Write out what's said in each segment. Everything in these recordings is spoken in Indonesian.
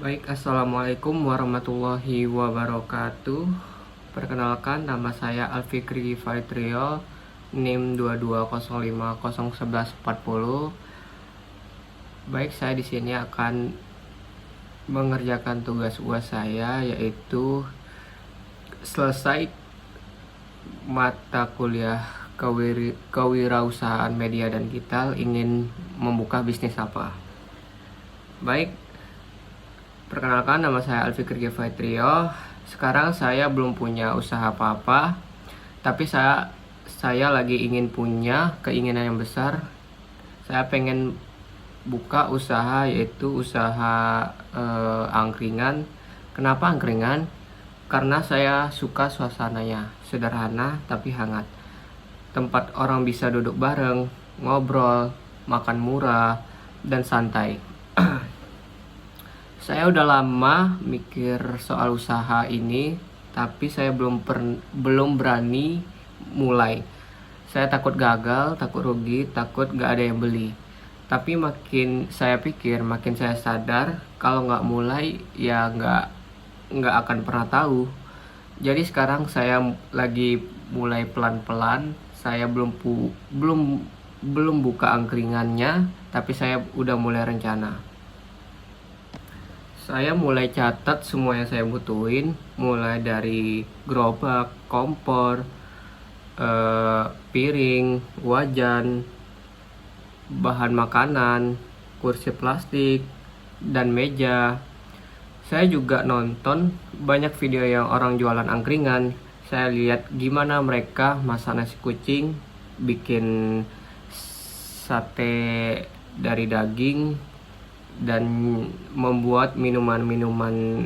Baik, assalamualaikum warahmatullahi wabarakatuh. Perkenalkan, nama saya Alfikri Faitrio, NIM 2205011140. Baik, saya di sini akan mengerjakan tugas UAS saya, yaitu selesai mata kuliah kewirausahaan media dan digital, ingin membuka bisnis apa. Baik, perkenalkan, nama saya Alfikri Faitrio. Sekarang saya belum punya usaha apa-apa, tapi saya lagi ingin punya keinginan yang besar. Saya pengen buka usaha, yaitu usaha angkringan. Kenapa angkringan? Karena saya suka suasananya sederhana tapi hangat. Tempat orang bisa duduk bareng, ngobrol, makan murah, dan santai. Saya udah lama mikir soal usaha ini, tapi saya belum berani mulai. Saya takut gagal, takut rugi, takut gak ada yang beli. Tapi makin saya pikir, makin saya sadar kalau nggak mulai ya nggak akan pernah tahu. Jadi sekarang saya lagi mulai pelan-pelan. Saya belum buka angkringannya, tapi saya udah mulai rencana. Saya mulai catat semua yang saya butuhin, mulai dari gerobak, kompor, piring, wajan, bahan makanan, kursi plastik, dan meja. Saya juga nonton banyak video yang orang jualan angkringan. Saya lihat gimana mereka masak nasi kucing, bikin sate dari daging, dan membuat minuman-minuman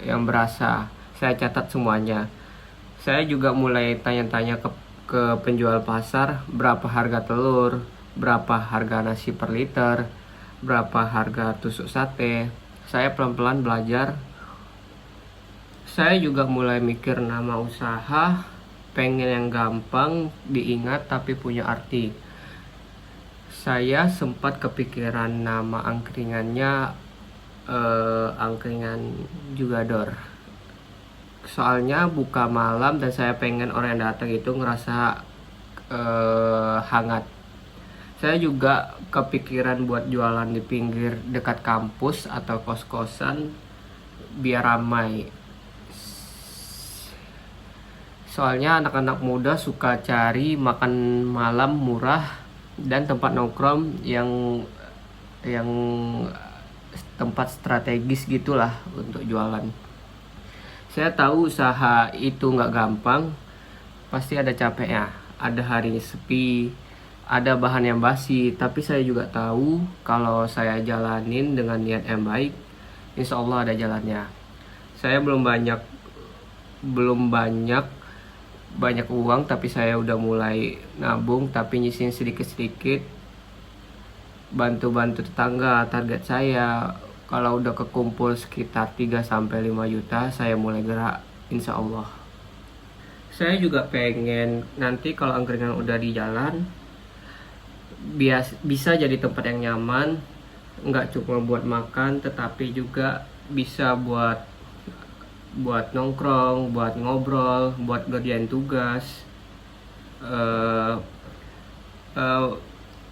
yang berasa. Saya catat semuanya. Saya juga mulai tanya-tanya ke penjual pasar, berapa harga telur, berapa harga nasi per liter, berapa harga tusuk sate. Saya pelan-pelan belajar. Saya juga mulai mikir nama usaha, pengen yang gampang diingat tapi punya arti. Saya sempat kepikiran nama angkringannya angkringan Jugador. Soalnya buka malam dan saya pengen orang yang datang itu ngerasa hangat. Saya juga kepikiran buat jualan di pinggir dekat kampus atau kos-kosan biar ramai. Soalnya anak-anak muda suka cari makan malam murah dan tempat nongkrong yang tempat strategis gitulah untuk jualan. Saya tahu usaha itu nggak gampang, pasti ada capeknya, ada harinya sepi, ada bahan yang basi. Tapi saya juga tahu kalau saya jalanin dengan niat yang baik, insya Allah ada jalannya. Saya belum banyak uang, tapi saya udah mulai nabung, tapi nyisihin sedikit-sedikit, bantu-bantu tetangga. Target saya kalau udah kekumpul sekitar 3-5 juta, saya mulai gerak, insya Allah. Saya juga pengen nanti kalau angkringan udah di jalan, bisa jadi tempat yang nyaman, nggak cuma buat makan, tetapi juga bisa buat nongkrong, buat ngobrol, buat ngerjain tugas.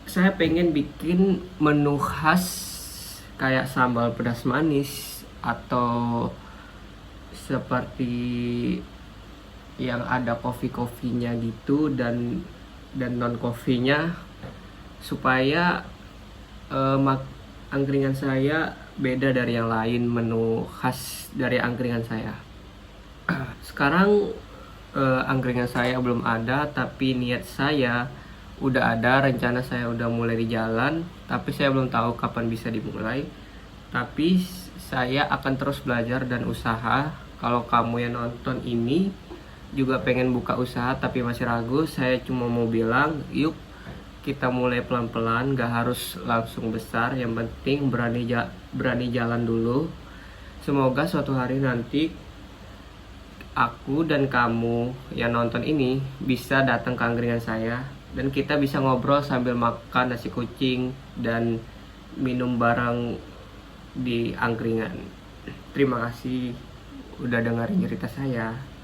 Saya pengen bikin menu khas kayak sambal pedas manis, atau seperti yang ada kopi-kopinya gitu, dan non kopinya, supaya angkringan saya beda dari yang lain, menu khas dari angkringan saya. Sekarang angkringan saya belum ada, tapi niat saya udah ada, rencana saya udah mulai di jalan, tapi saya belum tahu kapan bisa dimulai. Tapi saya akan terus belajar dan usaha. Kalau kamu yang nonton ini juga pengen buka usaha tapi masih ragu, saya cuma mau bilang, yuk kita mulai pelan-pelan, gak harus langsung besar. Yang penting berani jalan dulu. Semoga suatu hari nanti aku dan kamu yang nonton ini bisa datang ke angkringan saya, dan kita bisa ngobrol sambil makan nasi kucing dan minum bareng di angkringan. Terima kasih udah dengerin cerita saya.